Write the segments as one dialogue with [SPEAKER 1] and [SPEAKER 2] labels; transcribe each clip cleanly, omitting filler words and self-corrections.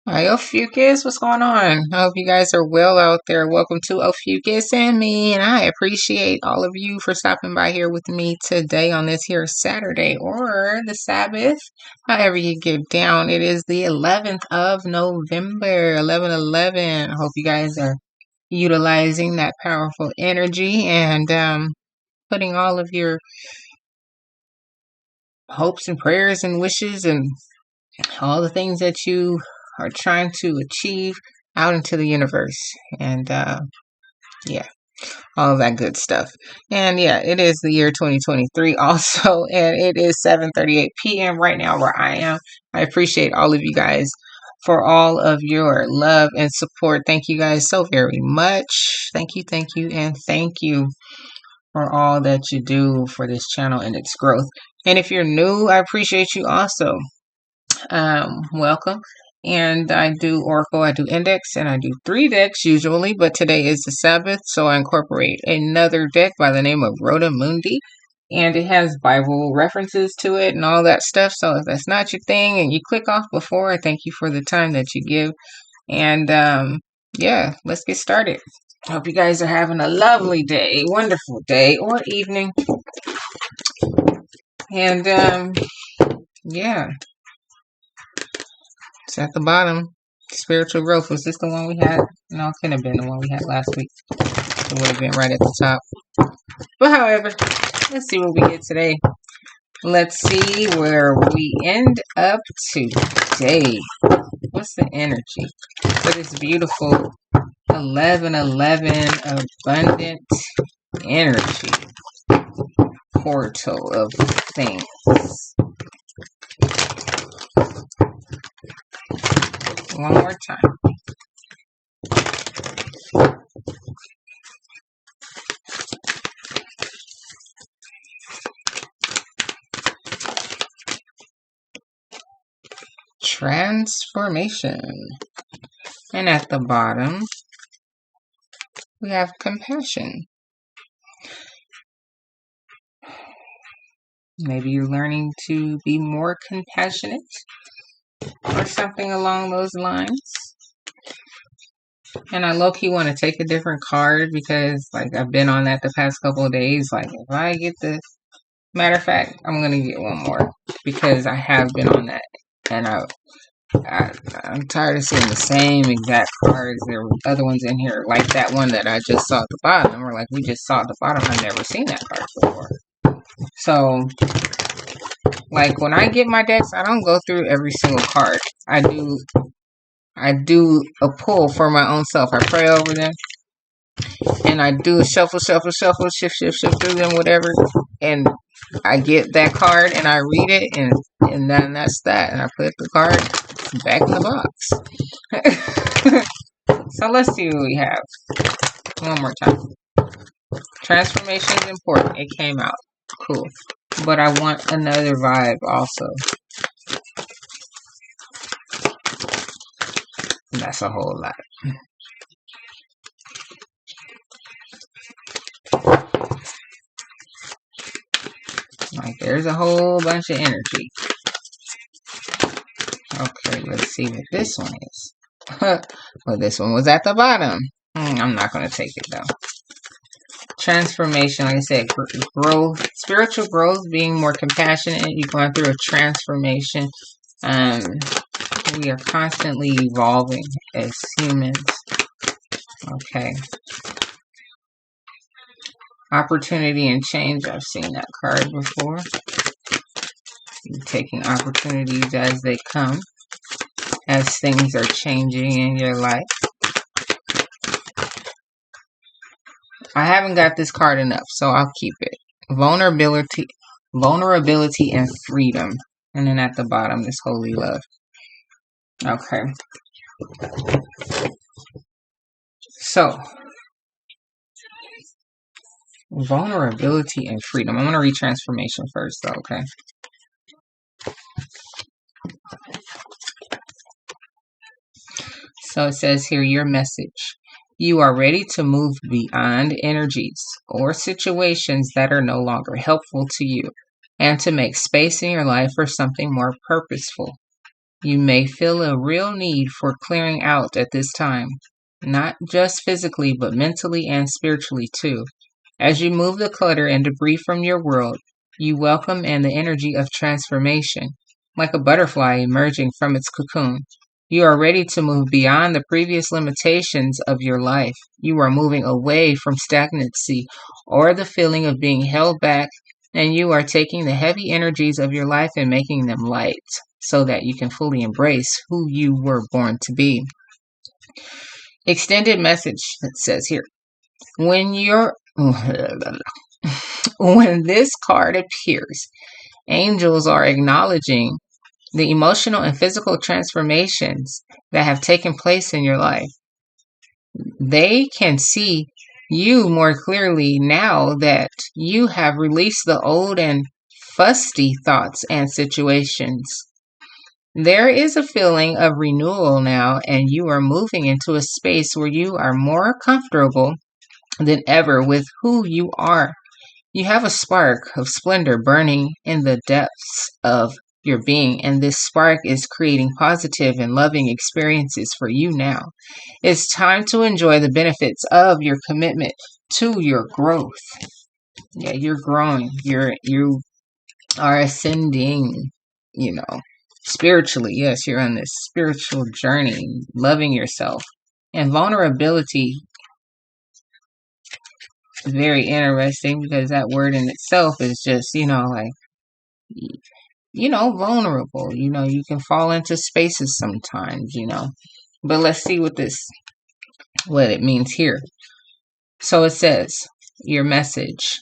[SPEAKER 1] Hi, Ophiuchus. What's going on? I hope you guys are well out there. Welcome to Ophiuchus and me, and I appreciate all of you for stopping by here with me today on this here Saturday or the Sabbath, however you get down. It is the 11th of November, 11/11. I hope you guys are utilizing that powerful energy and putting all of your hopes and prayers and wishes and all the things that you are trying to achieve out into the universe. And yeah, all of that good stuff. And yeah, it is the year 2023 also, and it is 7:38 p.m. right now where I am. I appreciate all of you guys for all of your love and support. Thank you guys so very much. Thank you, and thank you for all that you do for this channel and its growth. And if you're new, I appreciate you also. Welcome. And I do Oracle, I do Index, and I do 3 decks usually, but today is the Sabbath, so I incorporate another deck by the name of Rhoda Mundi, and it has Bible references to it and all that stuff. So if that's not your thing and you click off before, I thank you for the time that you give. And yeah, let's get started. Hope you guys are having a lovely day, wonderful day, or evening. And yeah. It's at the bottom. Spiritual growth. Was this the one we had? No, it couldn't have been the one we had last week. It would have been right at the top. But however, let's see what we get today. Let's see where we end up today. What's the energy for this beautiful 11/11 abundant energy portal of things? One more time. Transformation. And at the bottom, we have compassion. Maybe you're learning to be more compassionate or something along those lines. And I low-key want to take a different card because like I've been on that the past couple of days. Like if I get the matter of fact, I'm gonna get one more because I have been on that, and I'm tired of seeing the same exact cards. There were other ones in here like that one that I just saw at the bottom, or like we just saw at the bottom. I've never seen that card before. So like when I get my decks, I don't go through every single card. I do a pull for my own self. I pray over them, and I do a shuffle, shift through them, whatever. And I get that card, and I read it, and then that's that. And I put the card back in the box. So let's see what we have. One more time. Transformation is important. It came out. Cool. But I want another vibe also. And that's a whole lot. Like there's a whole bunch of energy. Okay, let's see what this one is. Well, this one was at the bottom. I'm not going to take it though. Transformation, like I said, growth, spiritual growth, being more compassionate. You're going through a transformation. We are constantly evolving as humans. Okay. Opportunity and change. I've seen that card before. You're taking opportunities as they come, as things are changing in your life. I haven't got this card enough, so I'll keep it. Vulnerability and freedom. And then at the bottom, this holy love. Okay. So, vulnerability and freedom. I'm going to read transformation first, though, okay? So it says here, your message. You are ready to move beyond energies or situations that are no longer helpful to you, and to make space in your life for something more purposeful. You may feel a real need for clearing out at this time, not just physically, but mentally and spiritually too. As you move the clutter and debris from your world, you welcome in the energy of transformation, like a butterfly emerging from its cocoon. You are ready to move beyond the previous limitations of your life. You are moving away from stagnancy or the feeling of being held back, and you are taking the heavy energies of your life and making them light so that you can fully embrace who you were born to be. Extended message that says here, when you're when this card appears, angels are acknowledging the emotional and physical transformations that have taken place in your life. They can see you more clearly now that you have released the old and fusty thoughts and situations. There is a feeling of renewal now, and you are moving into a space where you are more comfortable than ever with who you are. You have a spark of splendor burning in the depths of your being, and this spark is creating positive and loving experiences for you now. It's time to enjoy the benefits of your commitment to your growth. Yeah, you're growing. You are ascending, spiritually. Yes, you're on this spiritual journey, loving yourself. And vulnerability, very interesting because that word in itself is just, vulnerable. You can fall into spaces sometimes, But let's see what it means here. So it says, your message.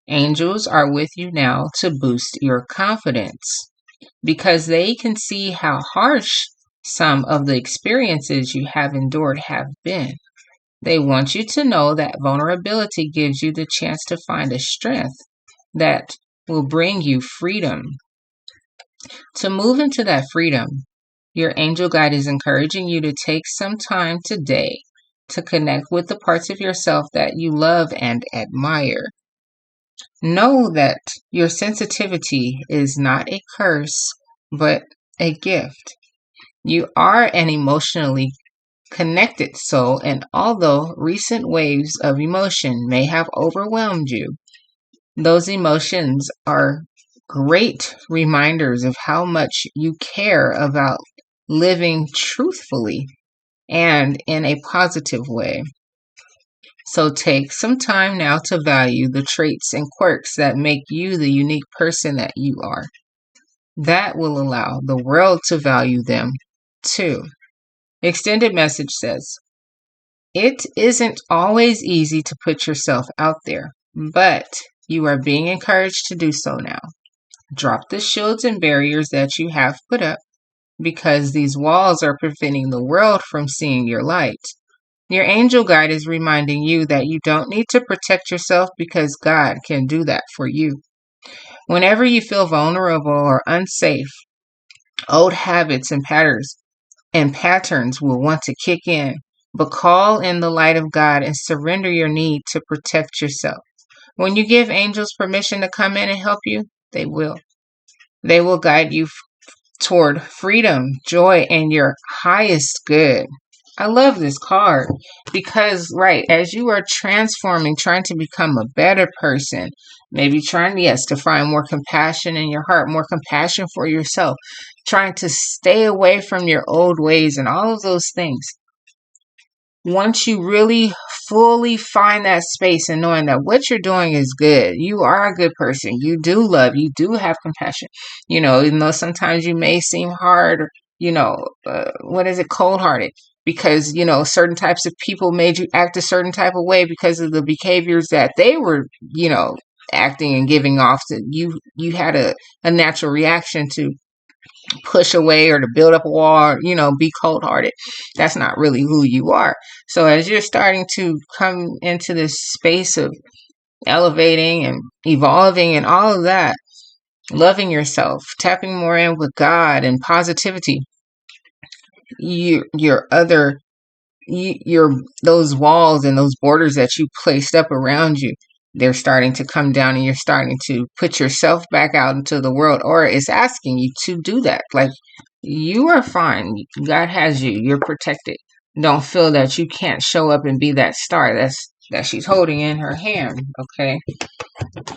[SPEAKER 1] Angels are with you now to boost your confidence because they can see how harsh some of the experiences you have endured have been. They want you to know that vulnerability gives you the chance to find a strength that will bring you freedom. To move into that freedom, your angel guide is encouraging you to take some time today to connect with the parts of yourself that you love and admire. Know that your sensitivity is not a curse, but a gift. You are an emotionally connected soul, and although recent waves of emotion may have overwhelmed you, those emotions are great reminders of how much you care about living truthfully and in a positive way. So take some time now to value the traits and quirks that make you the unique person that you are. That will allow the world to value them too. Extended message says, it isn't always easy to put yourself out there, but you are being encouraged to do so now. Drop the shields and barriers that you have put up because these walls are preventing the world from seeing your light. Your angel guide is reminding you that you don't need to protect yourself because God can do that for you. Whenever you feel vulnerable or unsafe, old habits and patterns will want to kick in. But call in the light of God and surrender your need to protect yourself. When you give angels permission to come in and help you, they will. They will guide you toward freedom, joy, and your highest good. I love this card because, right, as you are transforming, trying to become a better person, maybe trying, yes, to find more compassion in your heart, more compassion for yourself, trying to stay away from your old ways and all of those things. Once you really fully find that space and knowing that what you're doing is good, you are a good person, you do love, you do have compassion, even though sometimes you may seem hard or, cold-hearted because, certain types of people made you act a certain type of way because of the behaviors that they were, acting and giving off. To you had a natural reaction to push away or to build up a wall, or, be cold-hearted. That's not really who you are. So as you're starting to come into this space of elevating and evolving and all of that, loving yourself, tapping more in with God and positivity, those walls and those borders that you placed up around you, they're starting to come down and you're starting to put yourself back out into the world, or it's asking you to do that. Like, you are fine. God has you. You're protected. Don't feel that you can't show up and be that star that she's holding in her hand. Okay.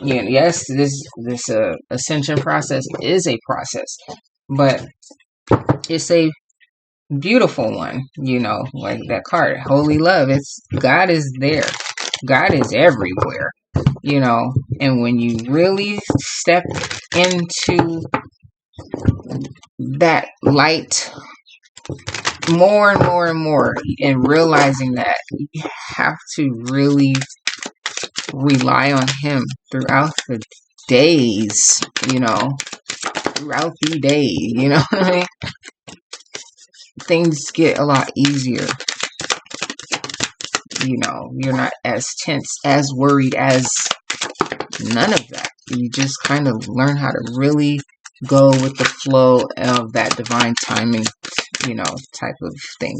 [SPEAKER 1] Yeah, yes, this ascension process is a process, but it's a beautiful one. Like that card, holy love. It's God is there. God is everywhere. And when you really step into that light more and more and more, and realizing that you have to really rely on him throughout the days, throughout the day, you know what I mean? Things get a lot easier. You're not as tense, as worried, as none of that. You just kind of learn how to really go with the flow of that divine timing, type of thing,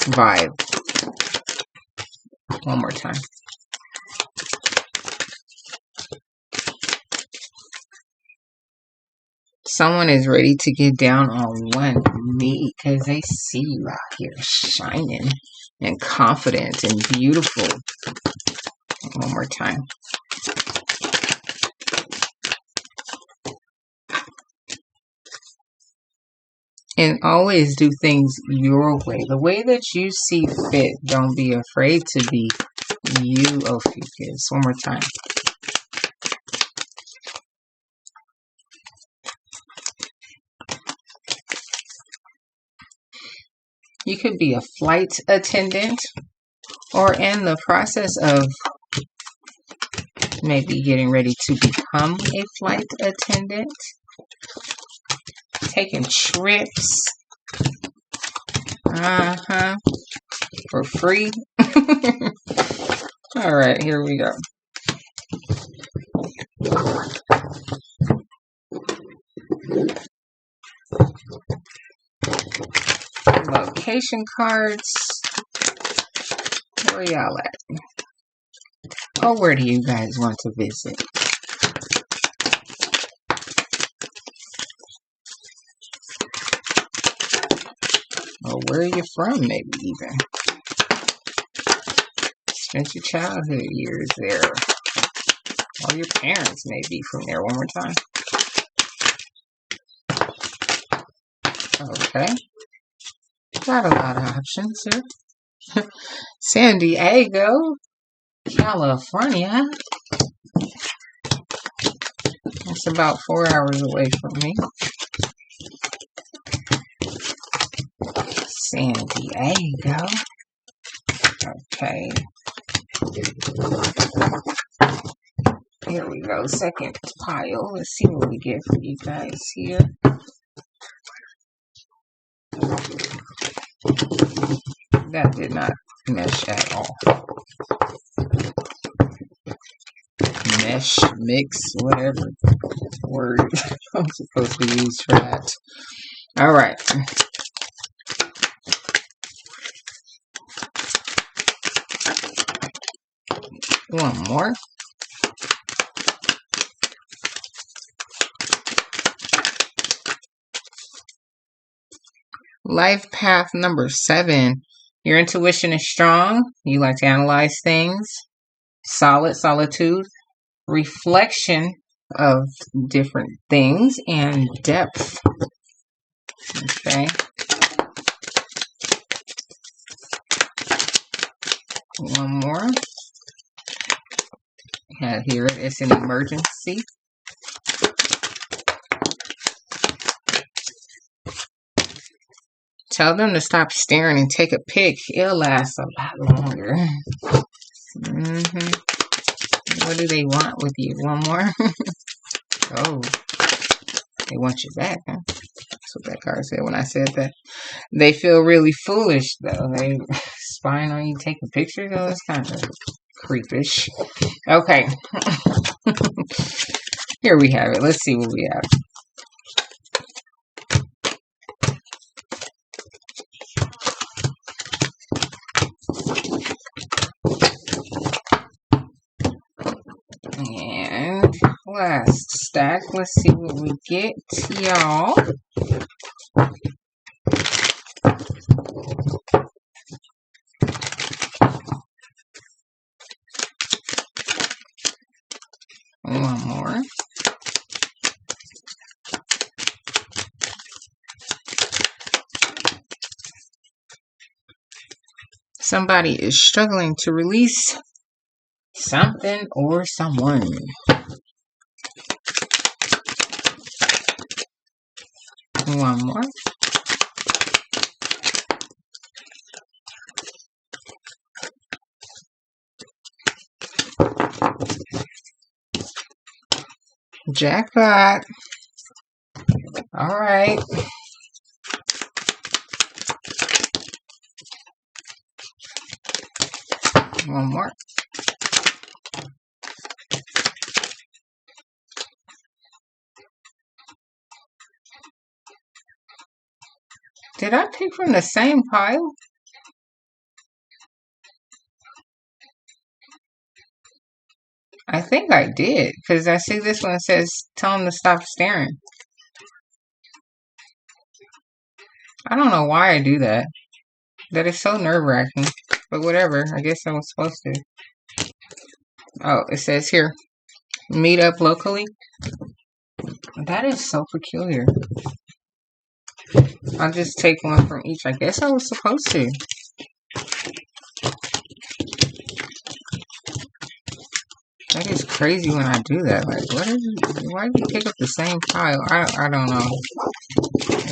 [SPEAKER 1] vibe. One more time. Someone is ready to get down on one knee because they see you out here shining and confident and beautiful. One more time. And always do things your way, the way that you see fit. Don't be afraid to be you, Ophiuchus. One more time. You could be a flight attendant, or in the process of maybe getting ready to become a flight attendant, taking trips, for free. All right, here we go. Location cards. Where y'all at? Oh, where do you guys want to visit? Or where are you from, maybe even? Spent your childhood years there. Or your parents may be from there. One more time. Okay. Got a lot of options here. San Diego, California. It's about 4 hours away from me. San Diego. Okay. Here we go. Second pile. Let's see what we get for you guys here. That did not mesh at all. Mesh, mix, whatever word I'm supposed to use for that. All right. One more. Life path number 7. Your intuition is strong. You like to analyze things. Solitude. Reflection of different things and depth. Okay. One more. Here it's an emergency. Tell them to stop staring and take a pic. It'll last a lot longer. What do they want with you? One more? Oh, they want you back, huh? That's what that card said when I said that. They feel really foolish, though. They spying on you, taking pictures. Oh, it's kind of creepish. Okay. Here we have it. Let's see what we have. last stack. Let's see what we get, y'all. One more. Somebody is struggling to release something or someone. One more. Jackpot. All right. One more. Did I pick from the same pile? I think I did, because I see this one says, tell him to stop staring. I don't know why I do that. That is so nerve-wracking. But whatever, I guess I was supposed to. Oh, it says here, meet up locally. That is so peculiar. I'll just take one from each. I guess I was supposed to. That is crazy when I do that. Like, why do you pick up the same pile? I don't know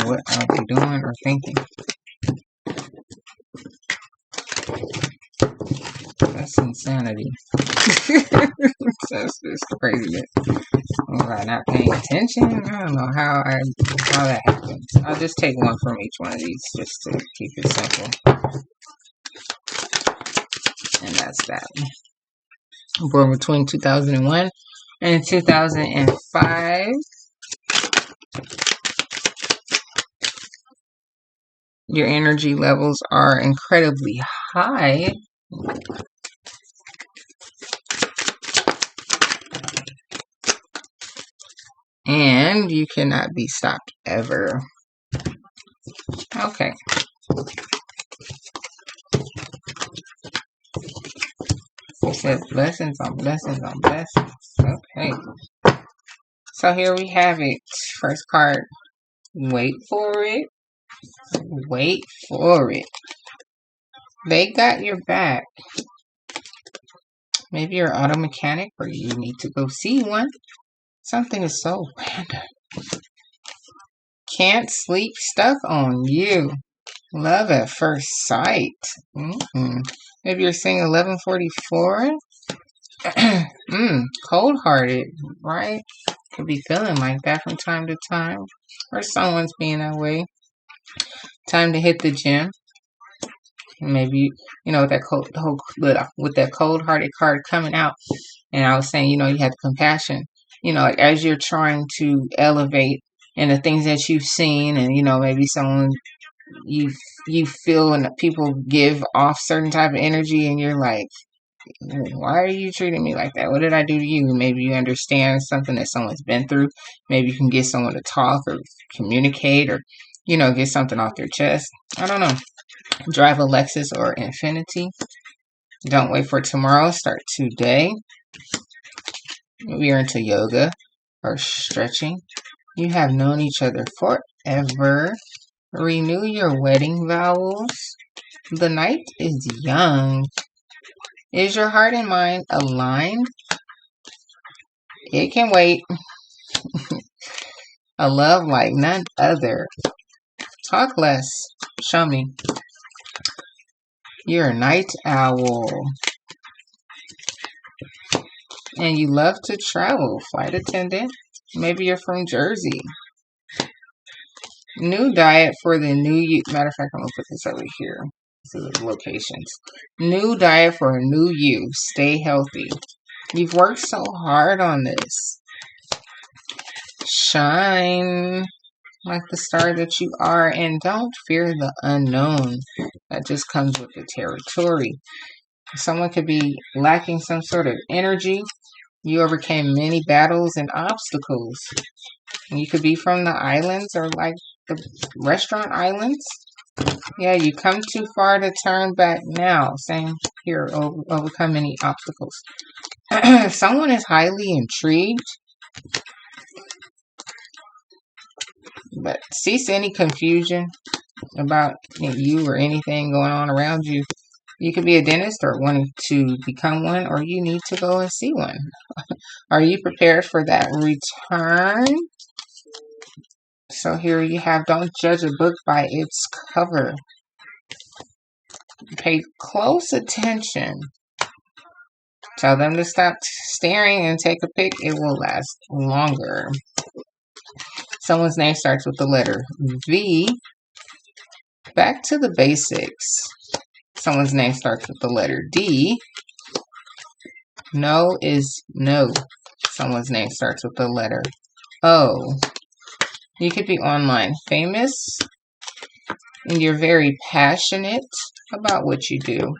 [SPEAKER 1] what I'll be doing or thinking. That's insanity. That's just craziness. Was I not paying attention? I don't know how that happens. I'll just take one from each one of these just to keep it simple. And that's that. Born between 2001 and 2005. Your energy levels are incredibly high. And you cannot be stopped ever. Okay. It says blessings on blessings on blessings. Okay. So here we have it. First card. Wait for it. Wait for it. They got your back. Maybe you're an auto mechanic or you need to go see one. Something is so random. Can't sleep stuck on you. Love at first sight. Maybe you're saying 1144. Cold-hearted, right? Could be feeling like that from time to time. Or someone's being that way. Time to hit the gym. Maybe, with that cold-hearted card coming out. And I was saying, you had the compassion. Like as you're trying to elevate in the things that you've seen, and maybe someone you feel and people give off certain type of energy, and you're like, why are you treating me like that? What did I do to you? Maybe you understand something that someone's been through. Maybe you can get someone to talk or communicate or get something off their chest. I don't know. Drive a Lexus or Infinity. Don't wait for tomorrow. Start today. We are into yoga or stretching. You have known each other forever. Renew your wedding vows. The night is young. Is your heart and mind aligned? It can wait. A love like none other. Talk less. Show me. You're a night owl. And you love to travel. Flight attendant. Maybe you're from Jersey. New diet for the new you. Matter of fact, I'm going to put this over here. This is the locations. New diet for a new you. Stay healthy. You've worked so hard on this. Shine like the star that you are. And don't fear the unknown. That just comes with the territory. Someone could be lacking some sort of energy. You overcame many battles and obstacles. And you could be from the islands or like the restaurant islands. Yeah, you come too far to turn back now. Same here, overcome many obstacles. Someone is highly intrigued, but cease any confusion about you or anything going on around you. You could be a dentist or wanting to become one, or you need to go and see one. Are you prepared for that return? So here you have, don't judge a book by its cover. Pay close attention. Tell them to stop staring and take a pic. It will last longer. Someone's name starts with the letter V. Back to the basics. Someone's name starts with the letter D. No is no. Someone's name starts with the letter O. You could be online famous, and you're very passionate about what you do.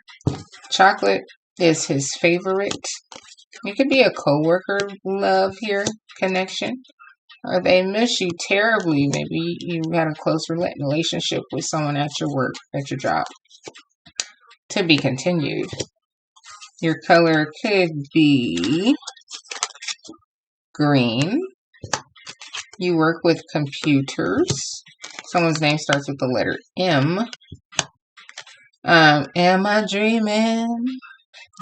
[SPEAKER 1] Chocolate is his favorite. You could be a co-worker love here, connection. Or they miss you terribly. Maybe you had a close relationship with someone at your work, at your job. To be continued. Your color could be green. You work with computers. Someone's name starts with the letter M. Am I dreaming?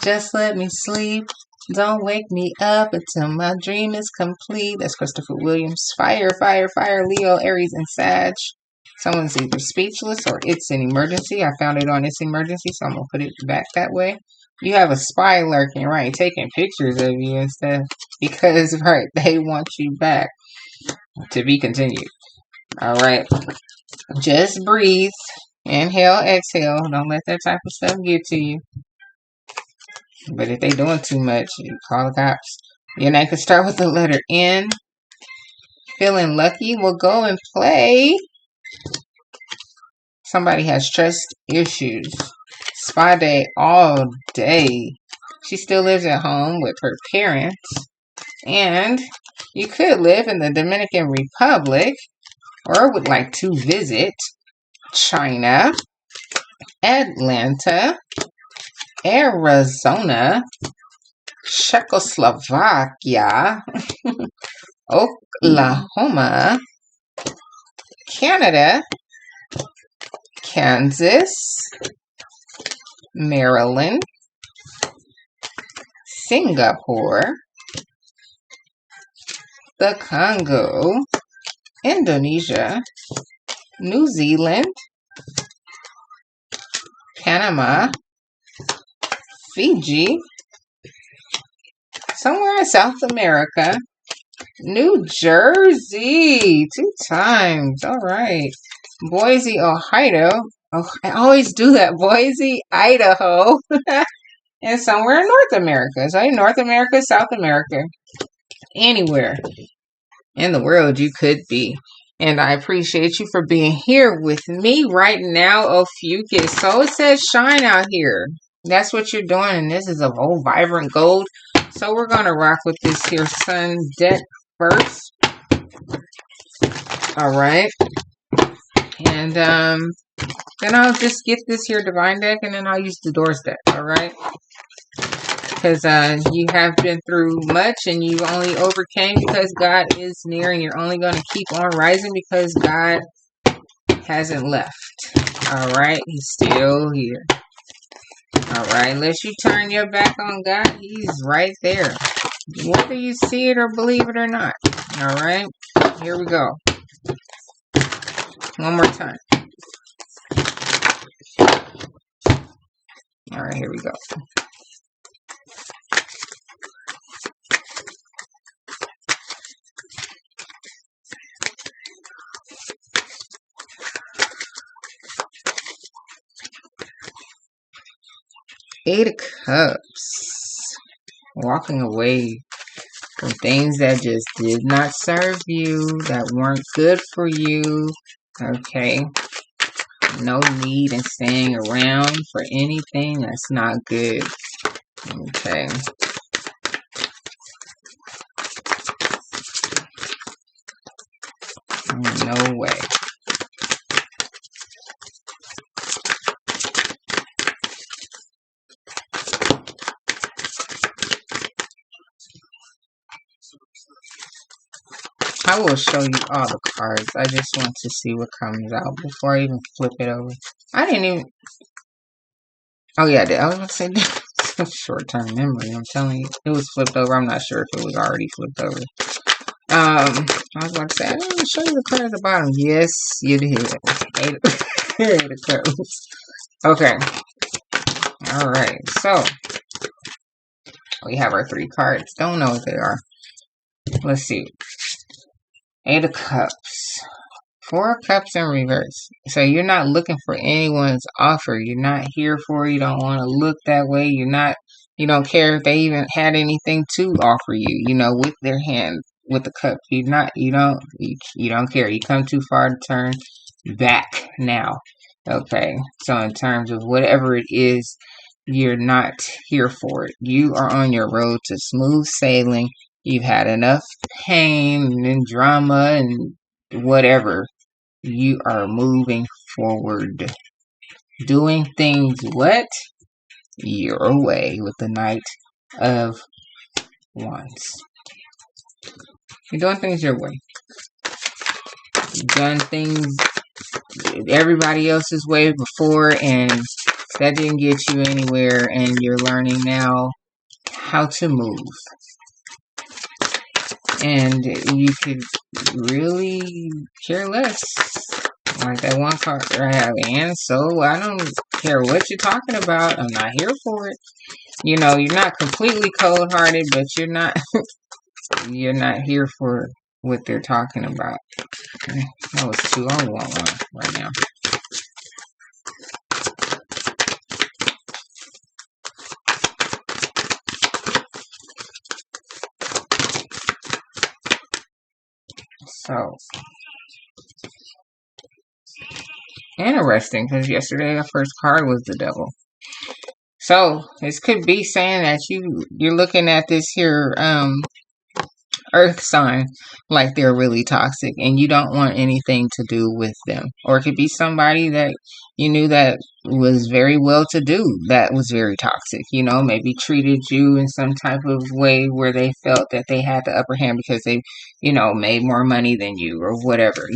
[SPEAKER 1] Just let me sleep. Don't wake me up until my dream is complete. That's Christopher Williams. Fire, fire, fire. Leo, Aries, and Sag. Someone's either speechless or it's an emergency. I found it on It's Emergency, so I'm going to put it back that way. You have a spy lurking, right? Taking pictures of you and stuff. Because, right, they want you back. To be continued. All right. Just breathe. Inhale, exhale. Don't let that type of stuff get to you. But if they doing too much, you call the cops. Your name could start with the letter N. Feeling lucky? Well, go and play. Somebody has trust issues. Spa day all day. She still lives at home with her parents. And you could live in the Dominican Republic or would like to visit China, Atlanta, Arizona, Czechoslovakia, Oklahoma, Canada, Kansas, Maryland, Singapore, the Congo, Indonesia, New Zealand, Panama, Fiji, somewhere in South America, New Jersey, 2 times. All right. Boise, Ohio. Oh, I always do that. Boise, Idaho. And somewhere in North America. So in North America, South America. Anywhere in the world you could be. And I appreciate you for being here with me right now, Ophiuchus. So it says shine out here. That's what you're doing. And this is a whole vibrant gold. So we're going to rock with this here sun deck first. All right. And then I'll just get this here divine deck and then I'll use the doors deck. All right. Because you have been through much and you only overcame because God is near, and you're only going to keep on rising because God hasn't left. All right. He's still here. All right. Unless you turn your back on God, he's right there. Whether you see it or believe it or not. All right. Here we go. One more time. All right. Here we go. Eight of Cups. Walking away from things that just did not serve you, that weren't good for you. Okay. No need in staying around for anything that's not good. Okay. No way. I will show you all the cards. I just want to see what comes out before I even flip it over. I didn't even... Oh yeah, I was going to say short-term memory. I'm telling you. It was flipped over. I'm not sure if it was already flipped over. I was about to say, I didn't show you the card at the bottom. Yes, you did. Eight of Cups. Okay. Alright, so we have our 3 cards. Don't know what they are. Let's see. 8 of Cups. 4 Cups in reverse. So you're not looking for anyone's offer. You're not here for it. You don't want to look that way. You don't care if they even had anything to offer you, with their hand, with the cup. You don't care. You come too far to turn back now. Okay. So in terms of whatever it is, you're not here for it. You are on your road to smooth sailing. You've had enough pain and drama and whatever. You are moving forward. Doing things what? Your way with the Knight of Wands. You're doing things your way. You've done things everybody else's way before, and that didn't get you anywhere, and you're learning now how to move. And you could really care less. Like that one card I have, and so I don't care what you're talking about. I'm not here for it. You're not completely cold-hearted, but you're not you're not here for what they're talking about. That was 2. I only want 1 right now. So interesting, because yesterday the first card was the Devil. So this could be saying that you're looking at this here earth sign like they're really toxic, and you don't want anything to do with them. Or it could be somebody that you knew that was very well to do, that was very toxic, maybe treated you in some type of way where they felt that they had the upper hand because they made more money than you or whatever.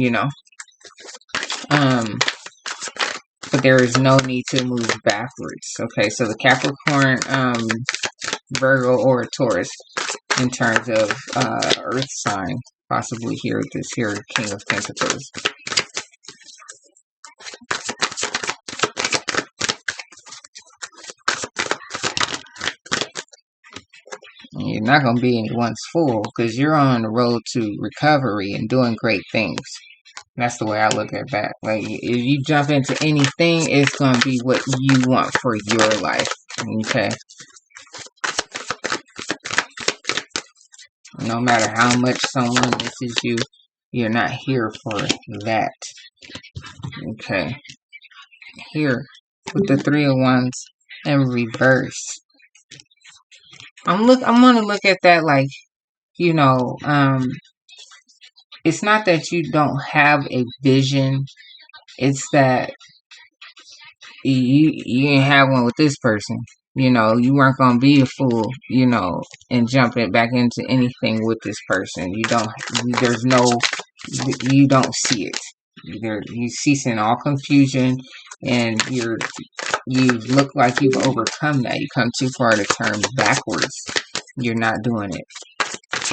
[SPEAKER 1] But there is no need to move backwards. Okay, so the Capricorn, Virgo, or Taurus, in terms of earth sign, possibly here, this here King of Pentacles. You're not going to be anyone's fool, because you're on the road to recovery and doing great things. That's the way I look at that. Like, if you jump into anything, it's going to be what you want for your life. Okay? No matter how much someone misses you, you're not here for that. Okay? Here, with the 3 of Wands in reverse. I'm gonna look at that like, it's not that you don't have a vision. It's that you didn't have one with this person. You weren't going to be a fool, and jump it back into anything with this person. You don't see it. You ceasing all confusion, and you look like you've overcome that. You come too far to turn backwards. You're not doing it.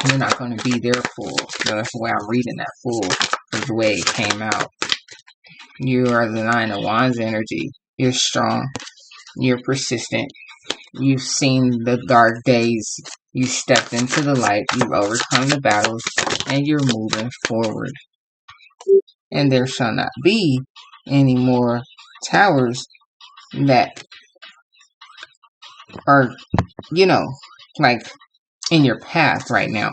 [SPEAKER 1] You're not going to be their fool. So that's the way I'm reading that fool, is the way it came out. You are the 9 of Wands energy. You're strong. You're persistent. You've seen the dark days. You stepped into the light. You've overcome the battles. And you're moving forward. And there shall not be any more towers that are, like in your path right now.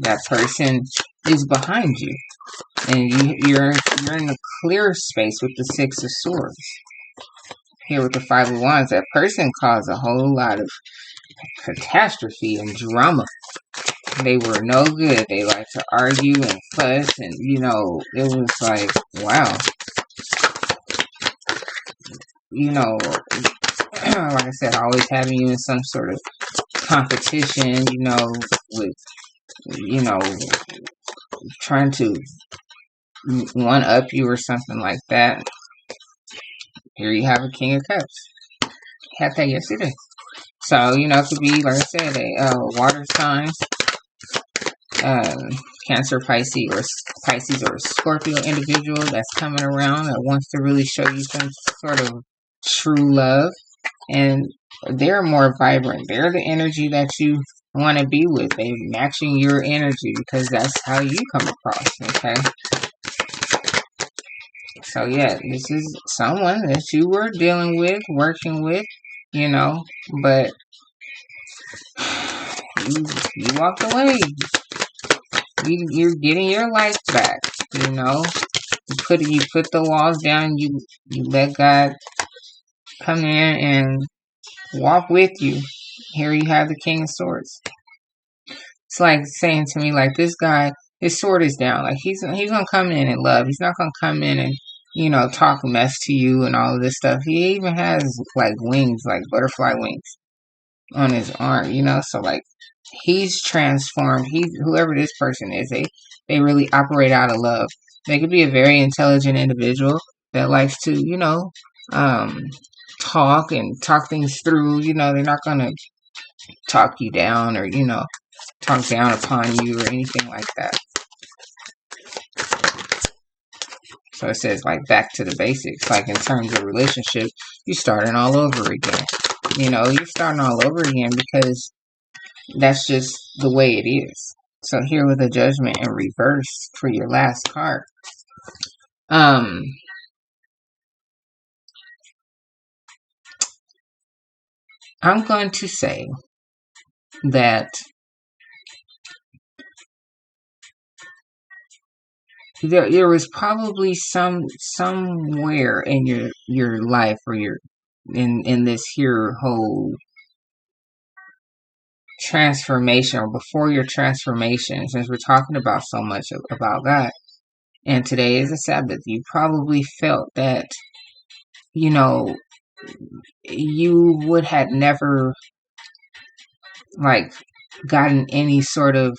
[SPEAKER 1] That person is behind you. And you're in a clear space with the 6 of Swords. Here with the 5 of Wands, that person caused a whole lot of catastrophe and drama. they were no good. They like to argue and fuss, and it was like, wow, like I said, always having you in some sort of competition, with, trying to one up you or something like that. Here you have a King of Cups. Had that yesterday. So, it could be, like I said, a water signs, Cancer, Pisces or Scorpio individual that's coming around that wants to really show you some sort of true love. And they're more vibrant. They're the energy that you want to be with. They're matching your energy because that's how you come across, okay? So yeah, this is someone that you were dealing with, working with, but you walked away. You're getting your life back, You put the walls down, you let God come in and walk with you. Here you have the King of Swords. It's like saying to me, like, this guy, his sword is down. Like, he's gonna come in and love. He's not gonna come in and, talk mess to you and all of this stuff. He even has, like, wings, like butterfly wings on his arm, So, like, he's transformed. Whoever this person is, they really operate out of love. They could be a very intelligent individual that likes to, talk things through. They're not gonna talk you down or, talk down upon you or anything like that. So it says, like, back to the basics. Like, in terms of relationship, you're starting all over again. You're starting all over again because that's just the way it is. So here with the Judgment in reverse for your last card. I'm going to say that there was probably somewhere in your life or in this here whole transformation, or before your transformation, since we're talking about so much about God, and today is a Sabbath, you probably felt that you would have never, like, gotten any sort of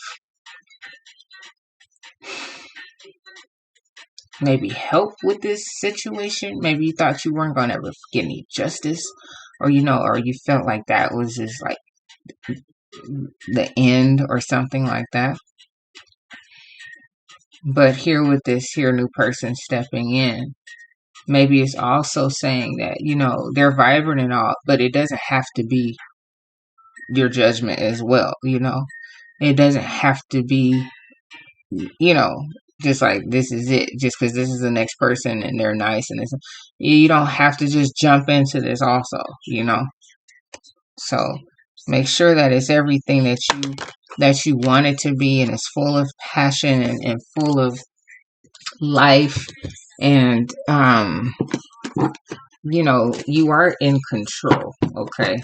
[SPEAKER 1] maybe help with this situation. Maybe you thought you weren't going to ever get any justice, or or you felt like that was just like the end or something like that. But here with this here new person stepping in, maybe it's also saying that, they're vibrant and all, but it doesn't have to be your judgment as well, It doesn't have to be, just like this is it, just because this is the next person and they're nice and this, you don't have to just jump into this also, So make sure that it's everything that you want it to be, and it's full of passion and full of life, and you are in control, okay?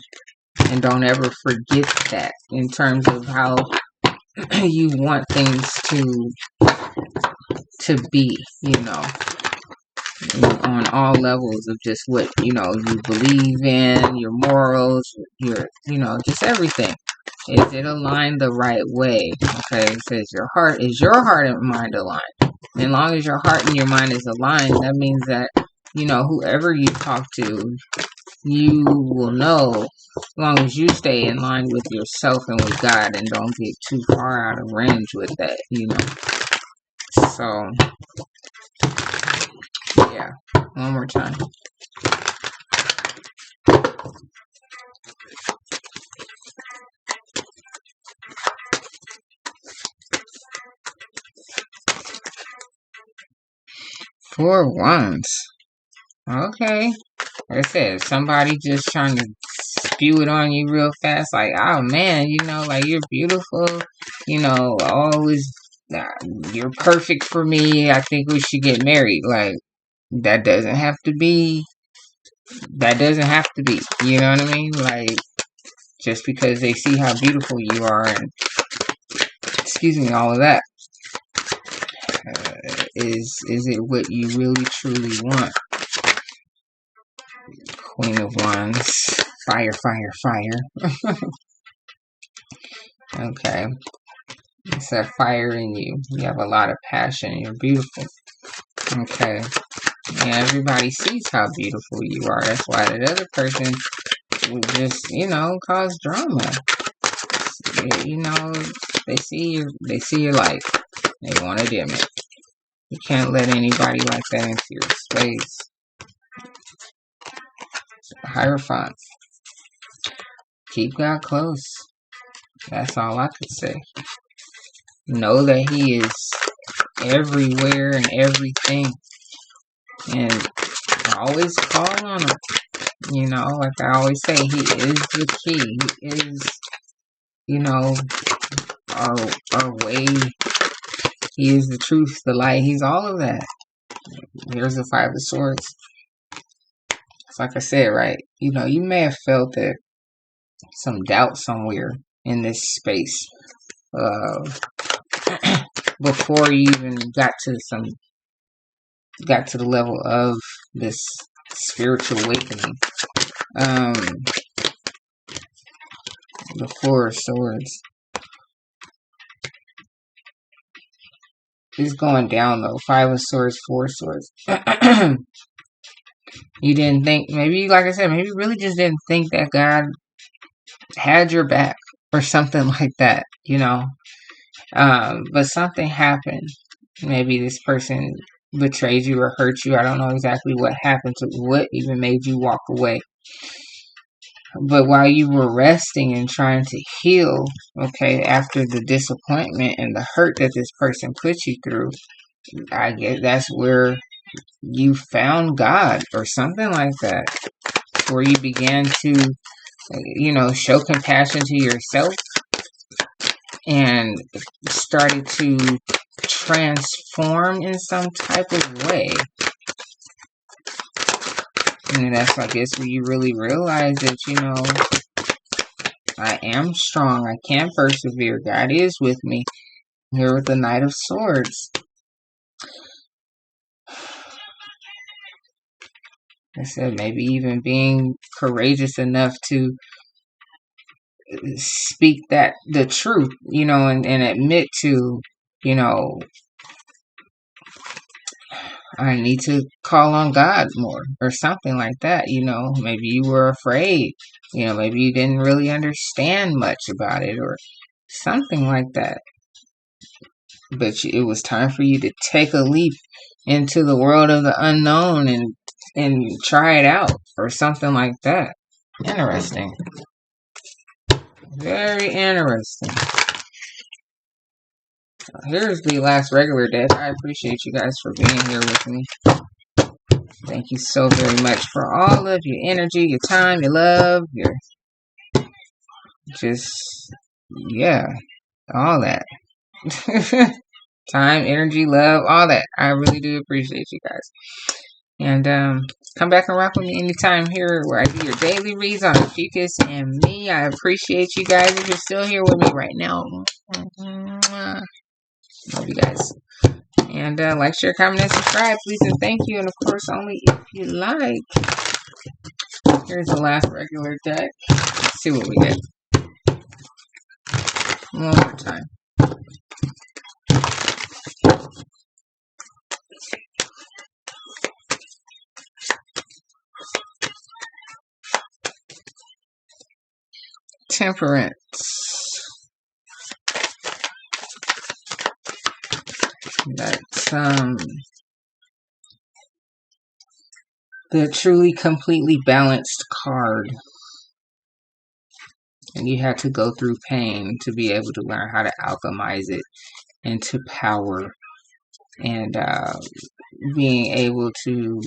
[SPEAKER 1] And don't ever forget that in terms of how you want things to be, on all levels of just what, you believe in, your morals, your, just everything. Is it aligned the right way? Okay, it says is your heart and mind aligned? And as long as your heart and your mind is aligned, that means that, whoever you talk to, you will know, as long as you stay in line with yourself and with God and don't get too far out of range with that, So, yeah, one more time. Four Wands. Okay. Like I said, somebody just trying to spew it on you real fast, like, oh man, like, you're beautiful, always, you're perfect for me, I think we should get married. Like, that doesn't have to be, you know what I mean? Like, just because they see how beautiful you are and excuse me, all of that. Is it what you really truly want? Queen of Wands. Fire, fire, fire. Okay. It's that fire in you. You have a lot of passion. You're beautiful. Okay. And everybody sees how beautiful you are. That's why that other person would just, cause drama. They see your light. They want to dim it. You can't let anybody like that into your space. Hierophant. Keep God close. That's all I could say. Know that He is everywhere and everything. And always call on Him. Like I always say, He is the key. He is, our way. He is the truth, the light. He's all of that. Here's the Five of Swords. It's like I said, right? You may have felt that some doubt somewhere in this space before you even got to the level of this spiritual awakening. The Four of Swords is going down though. Five of Swords, Four of Swords. You didn't think, maybe, like I said, maybe you really just didn't think that God had your back or something like that, but something happened. Maybe this person betrayed you or hurt you. I don't know exactly what happened to what even made you walk away. But while you were resting and trying to heal, okay, after the disappointment and the hurt that this person put you through, I guess that's where you found God or something like that, where you began to, show compassion to yourself and started to transform in some type of way. And that's, I guess, where you really realize that, I am strong. I can persevere. God is with me. Here with the Knight of Swords. I said, maybe even being courageous enough to speak the truth, and admit to, I need to call on God more or something like that. Maybe you were afraid, maybe you didn't really understand much about it or something like that. But it was time for you to take a leap into the world of the unknown and try it out or something like that. Interesting. Very interesting. Here's the last regular deck. I appreciate you guys for being here with me. Thank you so very much for all of your energy, your time, your love, your all that. Time, energy, love, all that. I really do appreciate you guys. And come back and rock with me anytime here where I do your daily reads on Ophiuchus and me. I appreciate you guys if you're still here with me right now. Love you guys. And like, share, comment, and subscribe, please, and thank you. And of course, only if you like. Here's the last regular deck. Let's see what we get. One more time. Temperance. That's the truly completely balanced card. And you had to go through pain to be able to learn how to alchemize it into power. And being able to,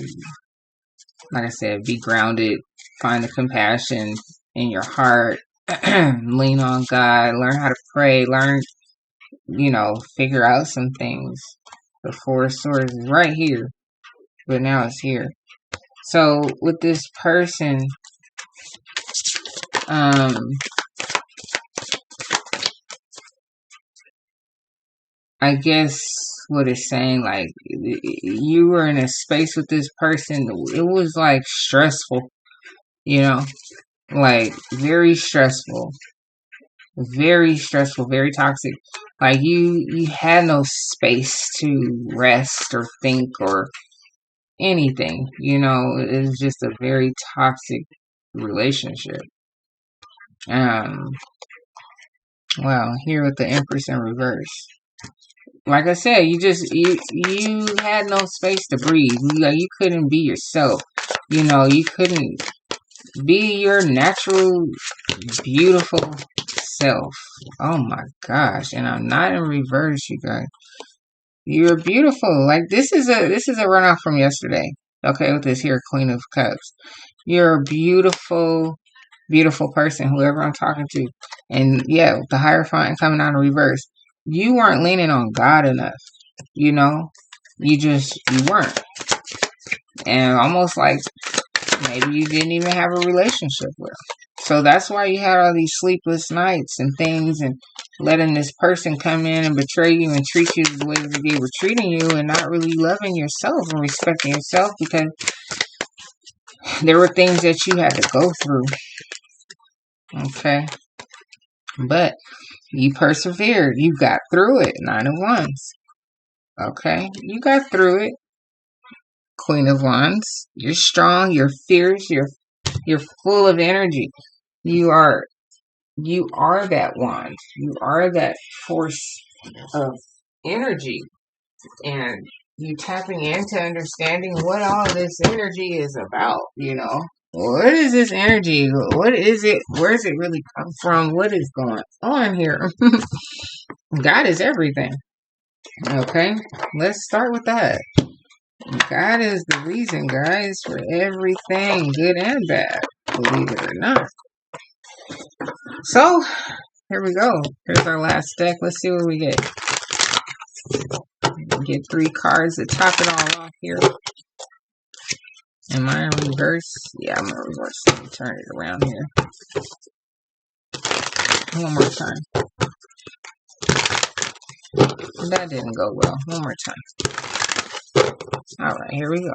[SPEAKER 1] like I said, be grounded, find the compassion in your heart, lean on God, learn how to pray, learn, figure out some things. The Four of Swords is right here, but now it's here. So with this person, I guess what it's saying, like, you were in a space with this person. It was like stressful, you know, like very stressful, very toxic. Like you had no space to rest or think or anything, you know. It was just a very toxic relationship. Um, wow, here with the Empress in reverse. Like I said, you had no space to breathe. You couldn't be yourself. You know, you couldn't be your natural, beautiful self. Oh my gosh! And I'm not in reverse, you guys. You're beautiful. Like this is a runoff from yesterday. Okay, with this here Queen of Cups. You're a beautiful, beautiful person, whoever I'm talking to. And yeah, with the Hierophant coming out in reverse. You weren't leaning on God enough, you know? You weren't. And almost like maybe you didn't even have a relationship with him. So that's why you had all these sleepless nights and things, and letting this person come in and betray you and treat you the way that they were treating you, and not really loving yourself and respecting yourself, because there were things that you had to go through. Okay. But you persevered. You got through it. 9 of Wands. Okay. You got through it. Queen of Wands. You're strong. You're fierce. You're full of energy. You are that wand. You are that force of energy. And you tapping into understanding what all this energy is about, you know. What is this energy? What is it? Where does it really come from? What is going on here? God is everything. Okay, let's start with that. God is the reason, guys, for everything, good and bad, believe it or not. So, here we go. Here's our last deck. Let's see what we get. We get 3 cards to top it all off here. Am I in reverse? Yeah, I'm in reverse. Let me turn it around here. One more time. That didn't go well. One more time. Alright, here we go.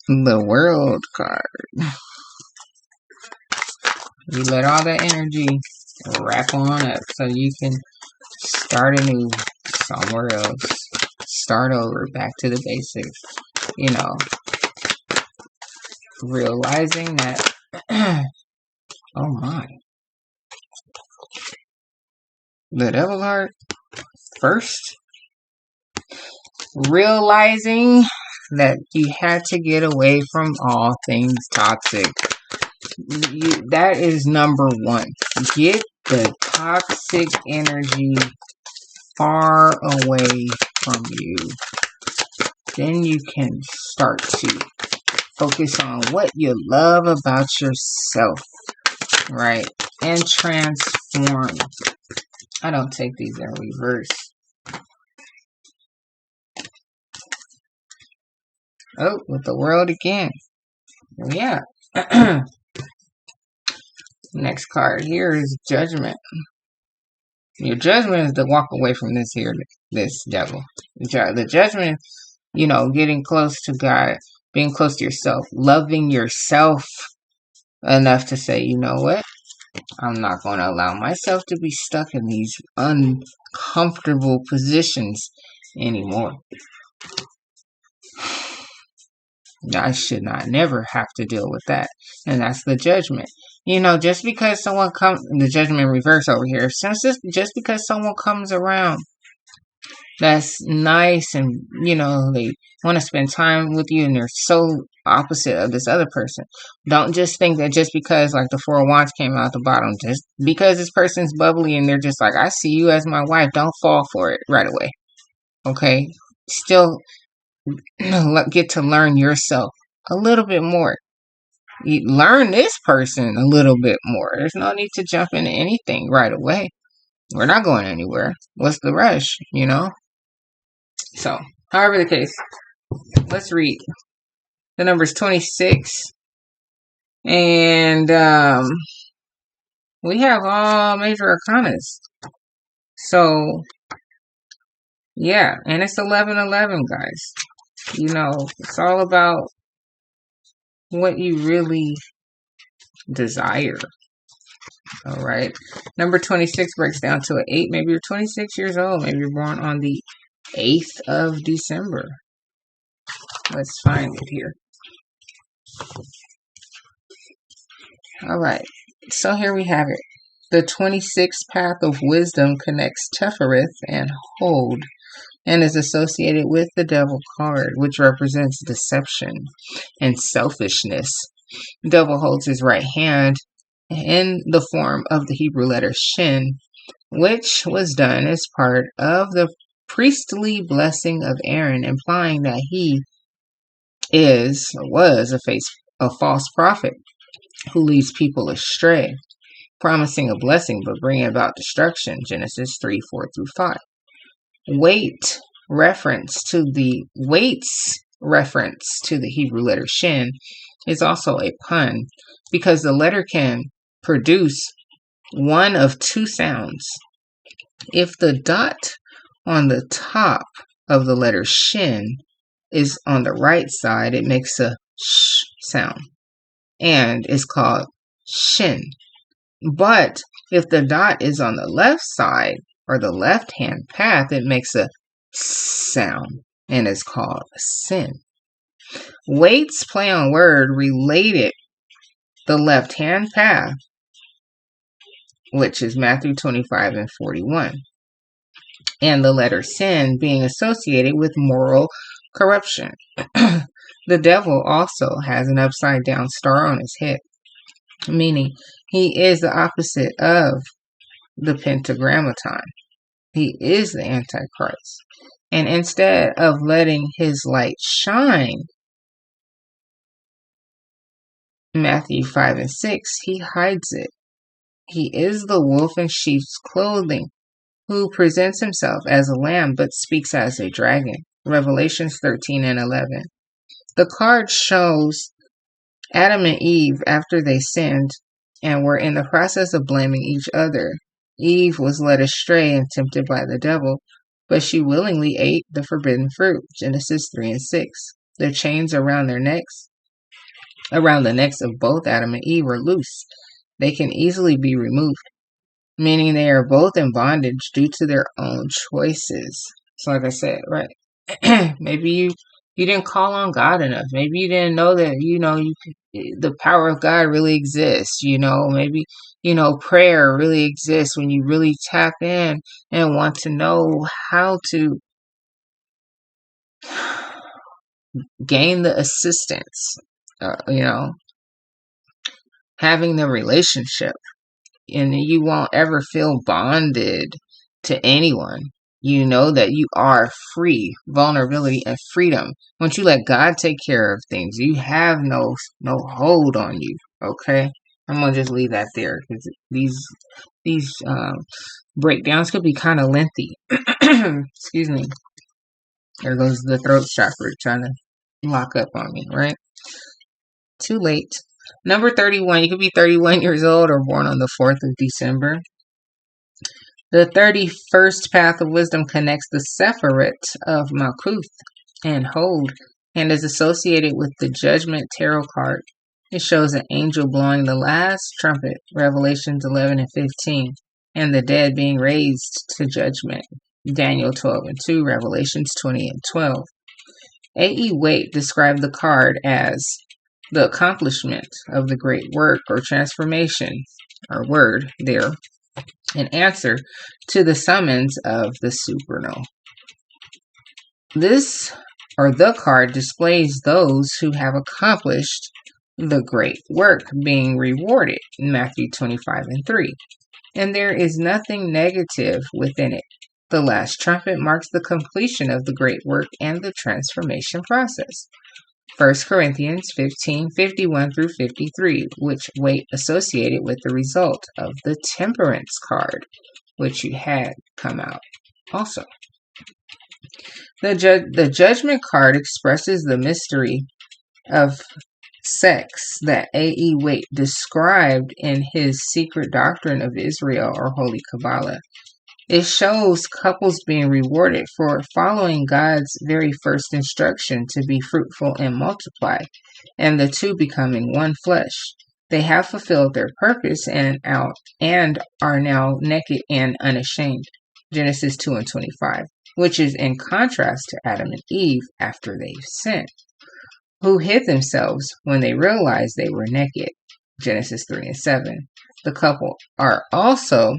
[SPEAKER 1] The World card. You let all that energy wrap on up so you can start anew somewhere else. Start over, back to the basics. You know, realizing that, oh my. The Devil card first. Realizing that you had to get away from all things toxic. That is number 1. Get the toxic energy far away from you. Then you can start to focus on what you love about yourself, right? And transform. I don't take these in reverse. Oh, with the World again. Yeah. Next card here is Judgment. Your judgment is to walk away from this devil. The judgment, you know, getting close to God, being close to yourself, loving yourself enough to say, you know what? I'm not going to allow myself to be stuck in these uncomfortable positions anymore. I should not never have to deal with that. And that's the Judgment. You know, just because someone comes, the Judgment in reverse over here, just because someone comes around that's nice and, you know, they want to spend time with you and they're so opposite of this other person. Don't just think that just because, like, the 4 of Wands came out the bottom, just because this person's bubbly and they're just like, I see you as my wife, don't fall for it right away. Okay? Still get to learn yourself a little bit more. You learn this person a little bit more. There's no need to jump into anything right away. We're not going anywhere. What's the rush, you know? So, however the case, let's read. The number is 26. And we have all major arcanas. So, yeah. And it's 11:11, guys. You know, it's all about what you really desire. All right. Number 26 breaks down to an 8. Maybe you're 26 years old. Maybe you're born on the 8th of December. Let's find it here. All right. So here we have it. The 26th path of wisdom connects Tefereth and Hold and is associated with the devil card, which represents deception and selfishness. The devil holds his right hand in the form of the Hebrew letter Shin, which was done as part of the priestly blessing of Aaron, implying that he was a false prophet who leads people astray, promising a blessing but bringing about destruction. Genesis 3:4 through 5. Weights reference to the Hebrew letter Shin is also a pun because the letter can produce one of two sounds. If the dot on the top of the letter Shin is on the right side, it makes a sh sound and is called Shin. But if the dot is on the left side or the left-hand path, it makes a sound and is called Sin. Weights play on word related the left-hand path, which is Matthew 25:41, and the letter Sin being associated with moral corruption. The devil also has an upside-down star on his head, meaning he is the opposite of the Pentagrammaton. He is the Antichrist. And instead of letting his light shine, Matthew 5:6, he hides it. He is the wolf in sheep's clothing, who presents himself as a lamb but speaks as a dragon. Revelations 13:11. The card shows Adam and Eve after they sinned and were in the process of blaming each other. Eve was led astray and tempted by the devil, but she willingly ate the forbidden fruit. Genesis 3:6. The chains around the necks of both Adam and Eve are loose. They can easily be removed, meaning they are both in bondage due to their own choices. So like I said, right? Maybe you didn't call on God enough. Maybe you didn't know that, the power of God really exists. Maybe, prayer really exists when you really tap in and want to know how to gain the assistance, having the relationship, and you won't ever feel bonded to anyone. You know that you are free, vulnerability and freedom. Once you let God take care of things, you have no hold on you. Okay, I'm gonna just leave that there because these breakdowns could be kind of lengthy. Excuse me. There goes the throat chakra trying to lock up on me, right? Too late. Number 31. You could be 31 years old or born on the 4th of December. The 31st path of wisdom connects the Sephirot of Malkuth and Hod and is associated with the Judgment Tarot card. It shows an angel blowing the last trumpet, Revelations 11:15, and the dead being raised to judgment, Daniel 12:2, Revelations 20:12. A.E. Waite described the card as the accomplishment of the great work or transformation, or word there, an answer to the summons of the supernova. The card displays those who have accomplished the great work being rewarded, Matthew 25:3. And there is nothing negative within it. The last trumpet marks the completion of the great work and the transformation process. 1 Corinthians 15:51 through 53, which weight associated with the result of the temperance card, which you had come out also. The judgment card expresses the mystery of sex that A.E. Waite described in his Secret Doctrine of Israel or Holy Kabbalah. It shows couples being rewarded for following God's very first instruction to be fruitful and multiply, and the two becoming one flesh. They have fulfilled their purpose and are now naked and unashamed. Genesis 2:25, which is in contrast to Adam and Eve after they sinned, who hid themselves when they realized they were naked. Genesis 3:7. The couple are also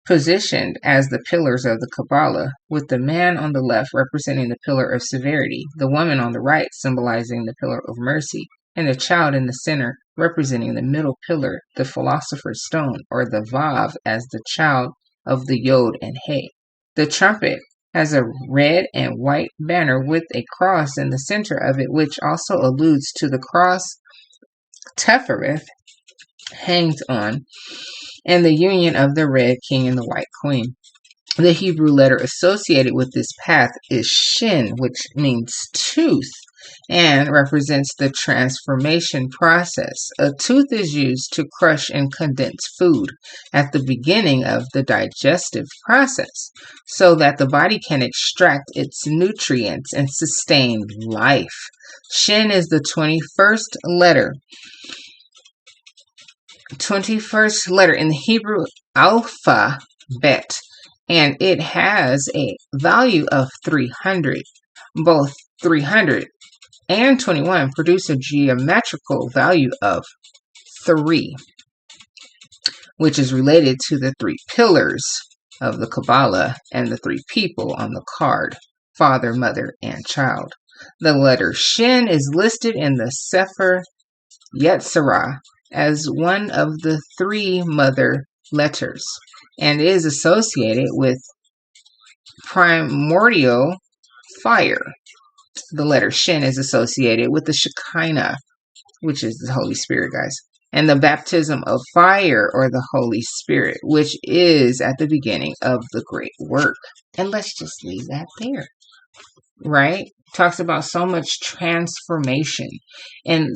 [SPEAKER 1] positioned as the pillars of the Kabbalah, with the man on the left representing the pillar of severity, the woman on the right symbolizing the pillar of mercy, and the child in the center representing the middle pillar, the philosopher's stone, or the Vav, as the child of the Yod and He. The trumpet has a red and white banner with a cross in the center of it, which also alludes to the cross Tephereth hangs on, and the union of the red king and the white queen. The Hebrew letter associated with this path is Shin, which means tooth, and represents the transformation process. A tooth is used to crush and condense food at the beginning of the digestive process, so that the body can extract its nutrients and sustain life. Shin is the 21st letter in the Hebrew alphabet, and it has a value of 300. Both 300 and 21 produce a geometrical value of 3, which is related to the 3 pillars of the Kabbalah and the 3 people on the card: father, mother, and child. The letter Shin is listed in the Sefer Yetzirah as one of the 3 mother letters, and is associated with primordial fire. The letter Shin is associated with the Shekinah, which is the Holy Spirit, guys, and the baptism of fire, or the Holy Spirit, which is at the beginning of the great work. And let's just leave that there, right? Talks about so much transformation, and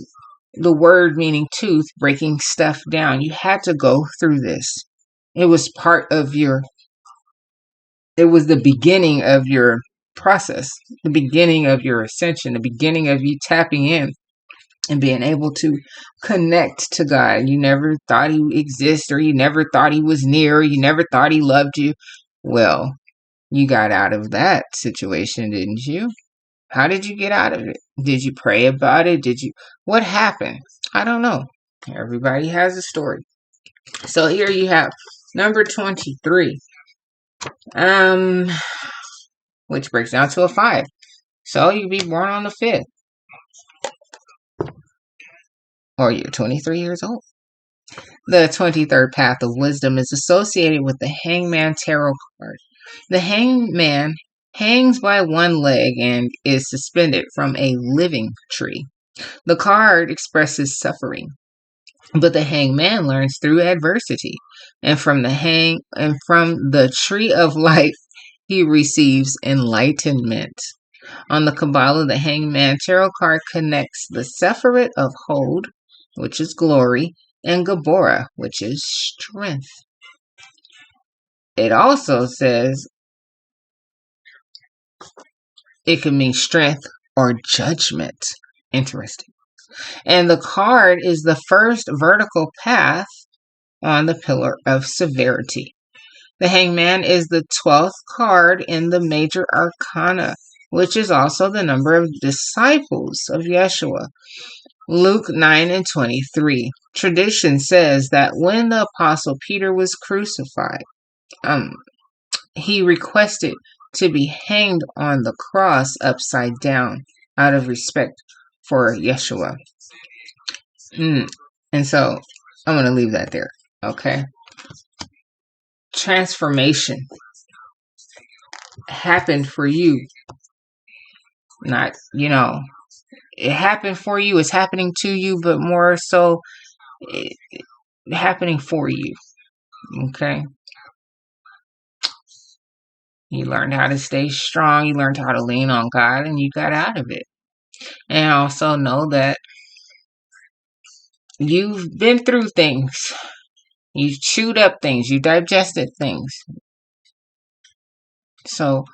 [SPEAKER 1] the word meaning tooth, breaking stuff down. You had to go through this. It was the beginning of your process, the beginning of your ascension, the beginning of you tapping in and being able to connect to God. You never thought He existed, or you never thought He was near, or you never thought He loved you. Well, you got out of that situation, didn't you? How did you get out of it? Did you pray about it? What happened? I don't know. Everybody has a story. So here you have number 23, which breaks down to a 5. So you'd be born on the 5th, or you're 23 years old. The 23rd path of wisdom is associated with the Hangman Tarot card. The Hangman hangs by one leg and is suspended from a living tree. The card expresses suffering, but the hangman learns through adversity, and from the tree of life he receives enlightenment. On the Kabbalah, the Hangman Tarot card connects the Sephirot of Hod, which is glory, and Gabora, which is strength. It also says it can mean strength or judgment. Interesting. And the card is the first vertical path on the pillar of severity. The Hangman is the 12th card in the major arcana, which is also the number of disciples of Yeshua. Luke 9:23. Tradition says that when the Apostle Peter was crucified, he requested to be hanged on the cross upside down out of respect for Yeshua. And so I'm going to leave that there. Okay. Transformation happened for you. Not, it happened for you. It's happening to you, but more so, it, happening for you. Okay. You learned how to stay strong. You learned how to lean on God, and you got out of it. And also know that you've been through things. You've chewed up things. You digested things. So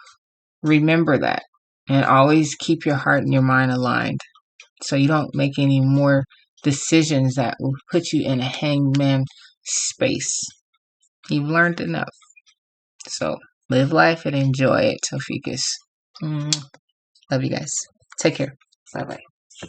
[SPEAKER 1] remember that. And always keep your heart and your mind aligned, so you don't make any more decisions that will put you in a hangman space. You've learned enough. So live life and enjoy it, Ophiuchus. Love you guys. Take care. Bye bye.